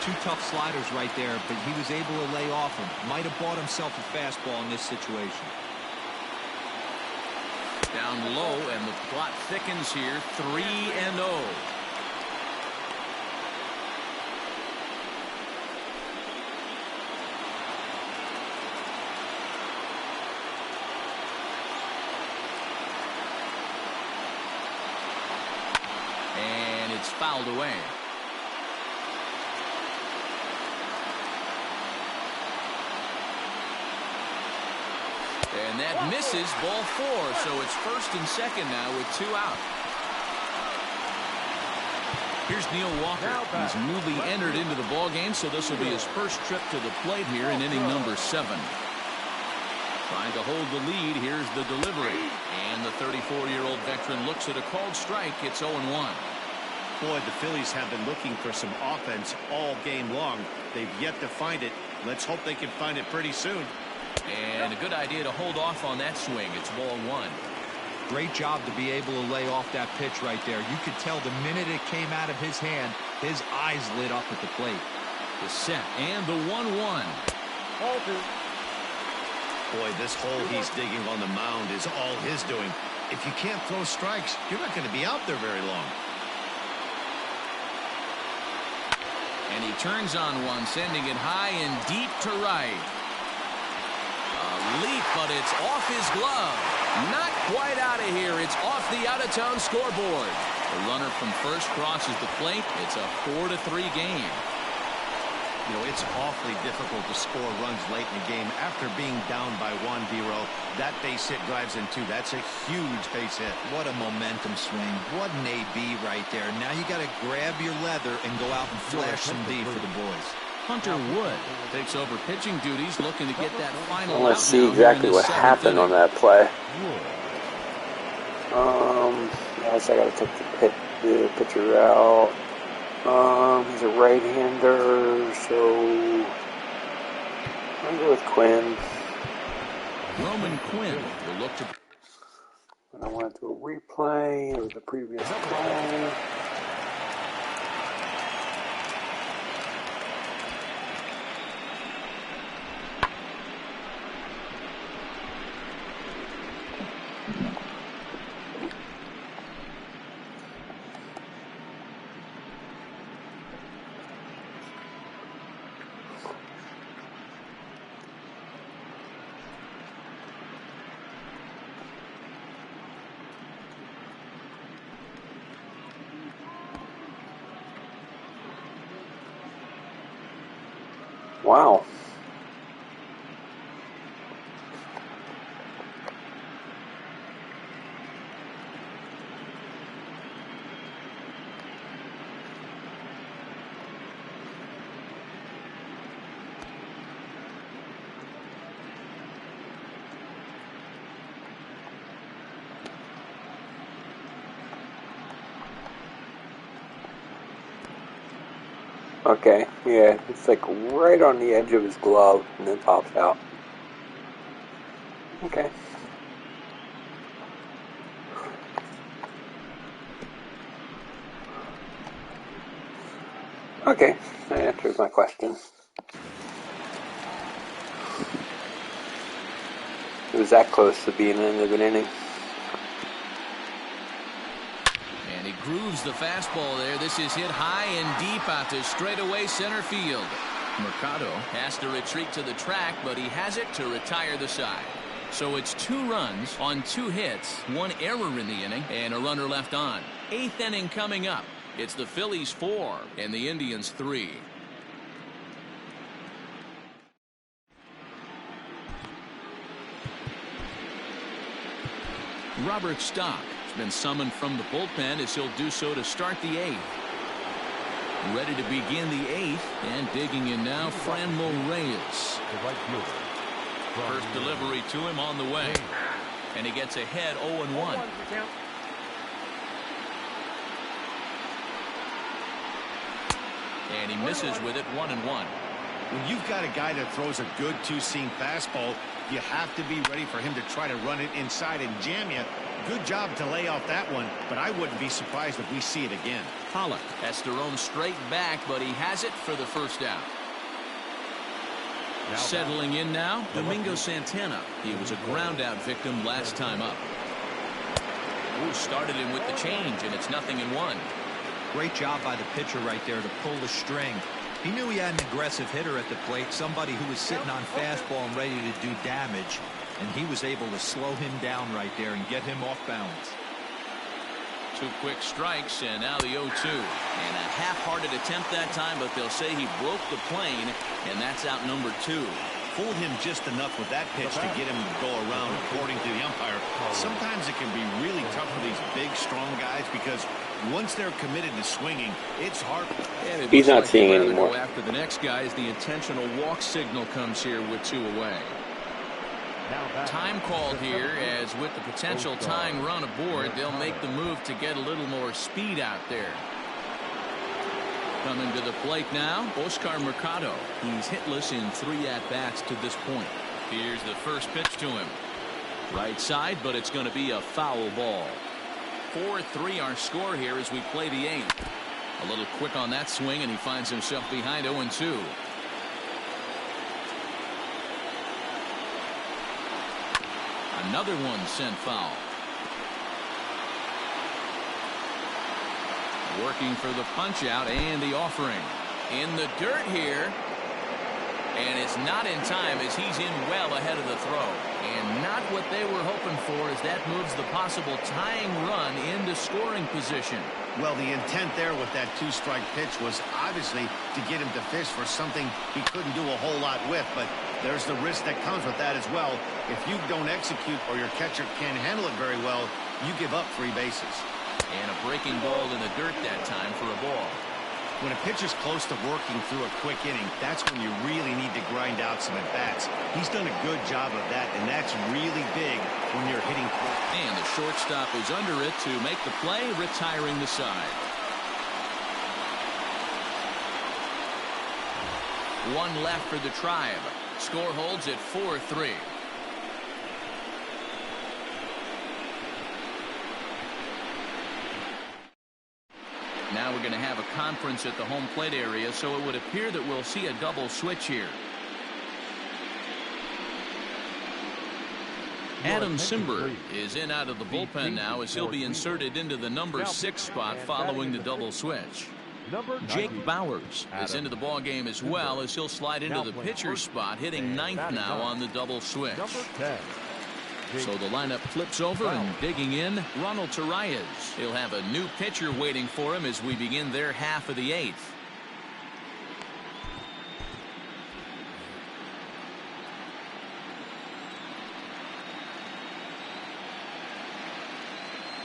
2 tough sliders right there, but he was able to lay off him. Might have bought himself a fastball in this situation. Down low, and the plot thickens here. 3-0. And it's fouled away. And that misses, ball 4. So it's first and second now with 2 out. Here's Neil Walker. He's newly entered into the ball game, so this will be his first trip to the plate here in inning number 7. Trying to hold the lead. Here's the delivery. And the 34-year-old veteran looks at a called strike. It's 0-1. Boy, the Phillies have been looking for some offense all game long. They've yet to find it. Let's hope they can find it pretty soon. And a good idea to hold off on that swing. It's ball 1. Great job to be able to lay off that pitch right there. You could tell the minute it came out of his hand, his eyes lit up at the plate. The set and the 1-1. Boy, this hole he's digging on the mound is all his doing. If you can't throw strikes, you're not going to be out there very long. And he turns on one, sending it high and deep to right. A leap, but it's off his glove. Not quite out of here. It's off the out-of-town scoreboard. The runner from first crosses the plate. It's a 4-3 game. You know, it's awfully difficult to score runs late in the game after being down by 1-0. That base hit drives in 2. That's a huge base hit. What a momentum swing. What an AB right there. Now you got to grab your leather and go out and flash some D for the boys. Hunter Wood takes over pitching duties, looking to get that final out. Let's see exactly what happened on that play. Yes, I gotta take the pitcher out. He's a right-hander, so I'll go with Quinn. Roman Quinn will look to. And I want to do a replay of the previous play. Wow. Okay, yeah, it's like right on the edge of his glove and then pops out. Okay. Okay, that answers my question. It was that close to being the end of an inning. And he grooves the fastball there. This is hit high and deep out to straightaway center field. Mercado has to retreat to the track, but he has it to retire the side. So it's 2 runs on 2 hits, 1 error in the inning, and a runner left on. 8th inning coming up. It's the Phillies 4 and the Indians 3. Robert Stock has been summoned from the bullpen as he'll do so to start the 8th. Ready to begin the 8th, and digging in now, Franmil Reyes. First delivery to him on the way, and he gets ahead 0-1. And he misses with it 1-1. When you've got a guy that throws a good 2-seam fastball, you have to be ready for him to try to run it inside and jam you. Good job to lay off that one, but I wouldn't be surprised if we see it again. Pollock has to roam straight back, but he has it for the first out. Settling in now, Domingo Santana. He was a ground-out victim last time up. Ooh, started him with the change, and it's 0-1. Great job by the pitcher right there to pull the string. He knew he had an aggressive hitter at the plate, somebody who was sitting on fastball and ready to do damage, and he was able to slow him down right there and get him off balance. 2 quick strikes, and now the 0-2. And a half-hearted attempt that time, but they'll say he broke the plane, and that's out number 2. Fooled him just enough with that pitch to get him to go around, according to the umpire. Sometimes it can be really tough for these big, strong guys because once they're committed to swinging, it's hard. Yeah, he's not seeing anymore. After the next guy as the intentional walk signal comes here with 2 away. Time called here, as with the potential tying run aboard, they'll make the move to get a little more speed out there. Coming to the plate now, Oscar Mercado. He's hitless in 3 at-bats to this point. Here's the first pitch to him. Right side, but it's going to be a foul ball. 4-3 our score here as we play the 8th. A little quick on that swing, and he finds himself behind 0-2. Another one sent foul. Working for the punch out and the offering. In the dirt here. And it's not in time as he's in well ahead of the throw. And not what they were hoping for as that moves the possible tying run into scoring position. Well, the intent there with that two-strike pitch was obviously to get him to fish for something he couldn't do a whole lot with, but there's the risk that comes with that as well. If you don't execute or your catcher can't handle it very well, you give up 3 bases. And a breaking ball in the dirt that time for a ball. When a pitcher's close to working through a quick inning, that's when you really need to grind out some at-bats. He's done a good job of that, and that's really big when you're hitting. And the shortstop is under it to make the play, retiring the side. 1 left for the Tribe. Score holds at 4-3. Now we're going to have a conference at the home plate area, so it would appear that we'll see a double switch here. Adam Simber is in out of the bullpen now as he'll be inserted into the number 6 spot following the double switch. Jake Bowers is into the ball game as well as he'll slide into the pitcher spot, hitting 9th now on the double switch. So the lineup flips over, and digging in, Ronald Torreira. He'll have a new pitcher waiting for him as we begin their half of the 8th.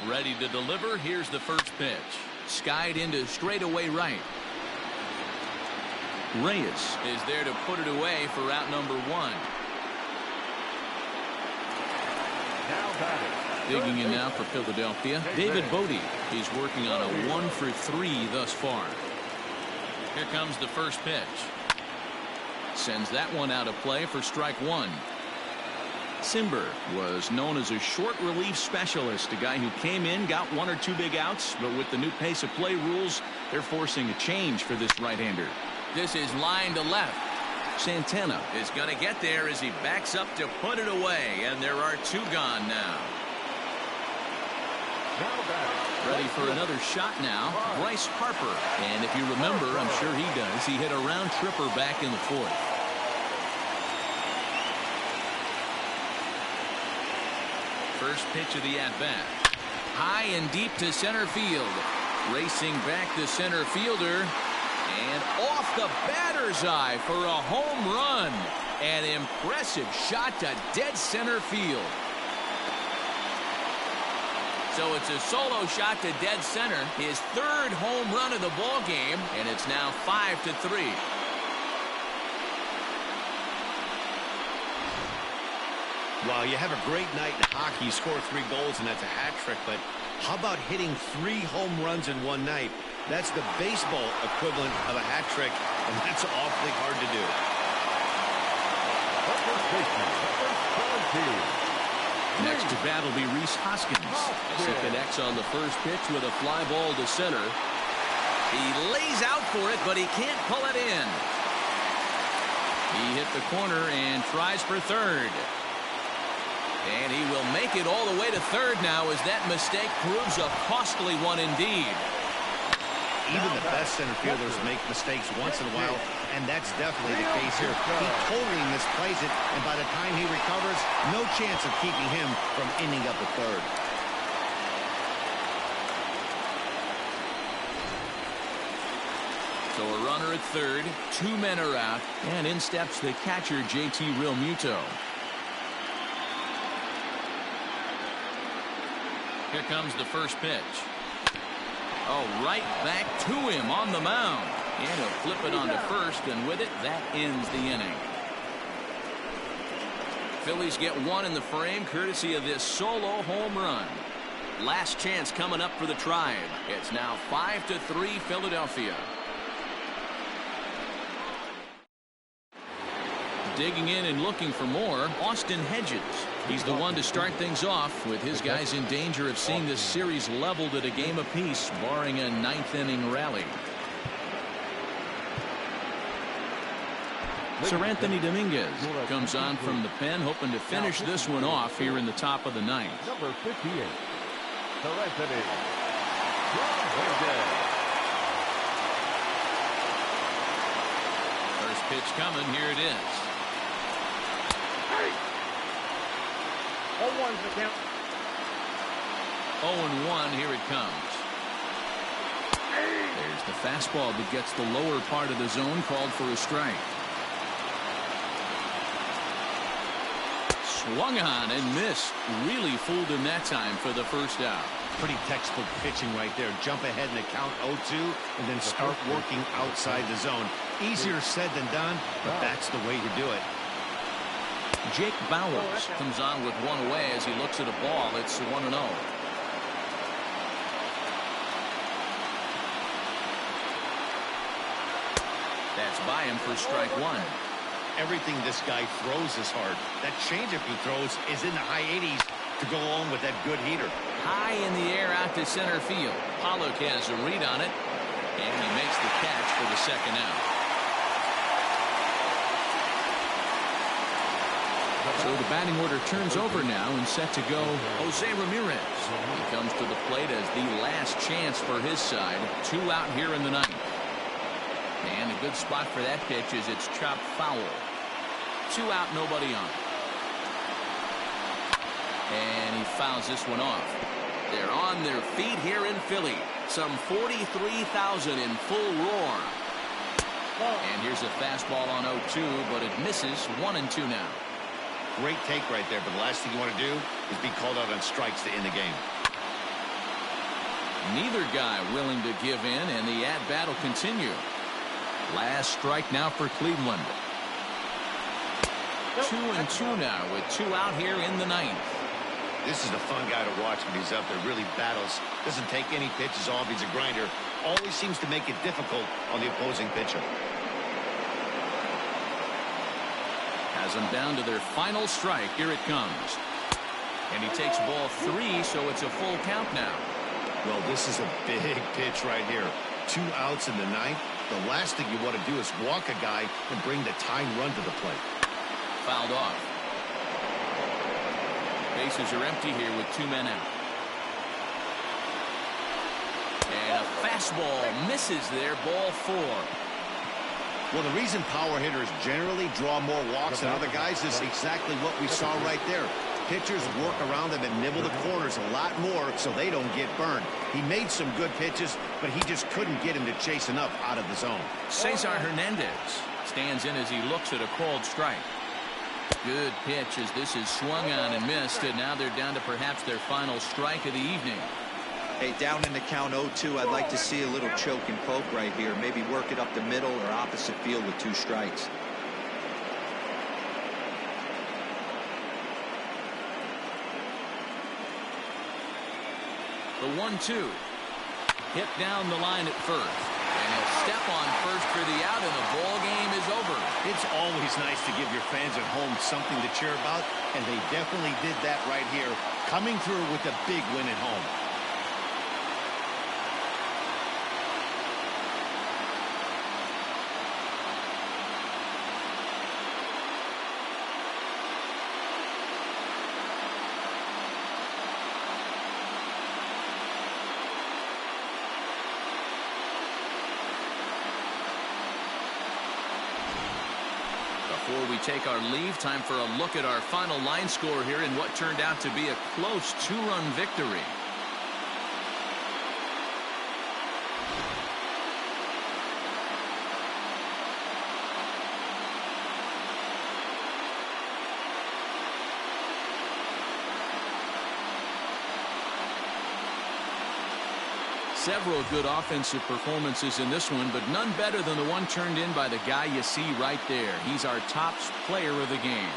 Ready to deliver. Here's the first pitch. Skied into straightaway right. Reyes is there to put it away for out number 1. Digging in now for Philadelphia, David Bodie. He's working on a 1 for 3 thus far. Here comes the first pitch. Sends that one out of play for strike 1. Simber was known as a short relief specialist, a guy who came in, got 1 or 2 big outs, but with the new pace of play rules, they're forcing a change for this right-hander. This is line to left. Santana is going to get there as he backs up to put it away, and there are 2 gone now. Ready for another shot now, Bryce Harper. And if you remember, I'm sure he does, he hit a round tripper back in the 4th. First pitch of the at-bat. High and deep to center field. Racing back the center fielder. And off the batter's eye for a home run. An impressive shot to dead center field. So it's a solo shot to dead center. His 3rd home run of the ball game. And it's now 5-3. Well, you have a great night in hockey, you score 3 goals, and that's a hat trick, but how about hitting 3 home runs in one night? That's the baseball equivalent of a hat trick, and that's awfully hard to do. Next to bat will be Rhys Hoskins as he connects on the first pitch with a fly ball to center. He lays out for it, but he can't pull it in. He hit the corner and tries for 3rd. And he will make it all the way to 3rd now as that mistake proves a costly one indeed. Even the best center fielders make mistakes once in a while, and that's definitely the case here. He totally misplays it, and by the time he recovers, no chance of keeping him from ending up at 3rd. So a runner at 3rd, 2 men are out, and in steps the catcher, JT Realmuto. Here comes the first pitch. Oh, right back to him on the mound. And he'll flip it onto first, and with it, that ends the inning. Phillies get 1 in the frame, courtesy of this solo home run. Last chance coming up for the Tribe. It's now 5-3 Philadelphia. Digging in and looking for more, Austin Hedges. He's the one to start things off with his guys in danger of seeing this series leveled at a game apiece, barring a 9th inning rally. Sir Anthony Dominguez comes on from the pen, hoping to finish this one off here in the top of the 9th. Number 58, Sir Anthony. First pitch coming, here it is. 0-1's the count. 0-1, here it comes. There's the fastball that gets the lower part of the zone, called for a strike. Swung on and missed. Really fooled him that time for the first out. Pretty textbook pitching right there. Jump ahead in the count 0-2 and then start working outside the zone. Easier said than done, but that's the way to do it. Jake Bowers comes on with one away as he looks at a ball. It's 1-0. That's by him for strike one. Everything this guy throws is hard. That changeup he throws is in the high 80s to go along with that good heater. High in the air out to center field. Pollock has a read on it, and he makes the catch for the second out. So the batting order turns over now and set to go Jose Ramirez. He comes to the plate as the last chance for his side. 2 out here in the ninth. And a good spot for that pitch is it's chopped foul. 2 out, nobody on. And he fouls this one off. They're on their feet here in Philly. Some 43,000 in full roar. And here's a fastball on 0-2, but it misses. 1-2 now. Great take right there, but the last thing you want to do is be called out on strikes to end the game. Neither guy willing to give in, and the at-bat will continue. Last strike now for Cleveland. 2-2 now with 2 out here in the ninth. This is a fun guy to watch when he's up there. Really battles. Doesn't take any pitches off. He's a grinder. Always seems to make it difficult on the opposing pitcher. Has them down to their final strike. Here it comes. And he takes ball 3, so it's a full count now. Well, this is a big pitch right here. 2 outs in the ninth. The last thing you want to do is walk a guy and bring the tying run to the plate. Fouled off. Bases are empty here with 2 men out. And a fastball misses there. Ball 4. Well, the reason power hitters generally draw more walks than other guys is exactly what we saw right there. Pitchers work around them and nibble the corners a lot more so they don't get burned. He made some good pitches, but he just couldn't get him to chase enough out of the zone. Cesar Hernandez stands in as he looks at a called strike. Good pitch as this is swung on and missed, and now they're down to perhaps their final strike of the evening. Hey, down in the count 0-2, I'd like to see a little choke and poke right here. Maybe work it up the middle or opposite field with 2 strikes. The 1-2. Hit down the line at first. And he'll step on first for the out, and the ball game is over. It's always nice to give your fans at home something to cheer about, and they definitely did that right here, coming through with a big win at home. Before we take our leave, time for a look at our final line score here in what turned out to be a close 2-run victory. Several good offensive performances in this one, but none better than the one turned in by the guy you see right there. He's our top player of the game.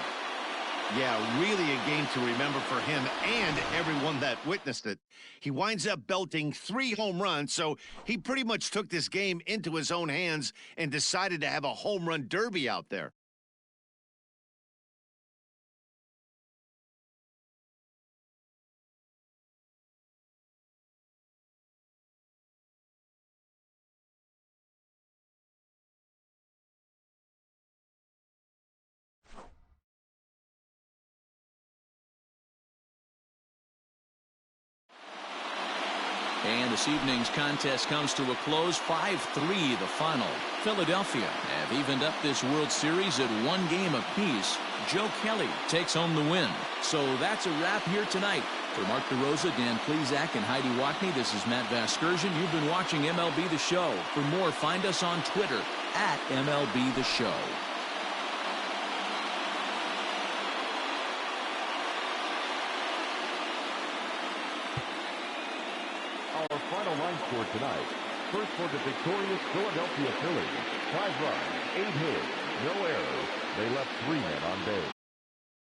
Yeah, really a game to remember for him and everyone that witnessed it. He winds up belting 3 home runs, so he pretty much took this game into his own hands and decided to have a home run derby out there. And this evening's contest comes to a close. 5-3 the final. Philadelphia have evened up this World Series at 1 game apiece. Joe Kelly takes home the win. So that's a wrap here tonight. For Mark DeRosa, Dan Plezak, and Heidi Watney, this is Matt Vasgersian. You've been watching MLB The Show. For more, find us on Twitter at MLB The Show. Our final line score tonight. First for the victorious Philadelphia Phillies. 5 runs, 8 hits, no errors. They left 3 men on base.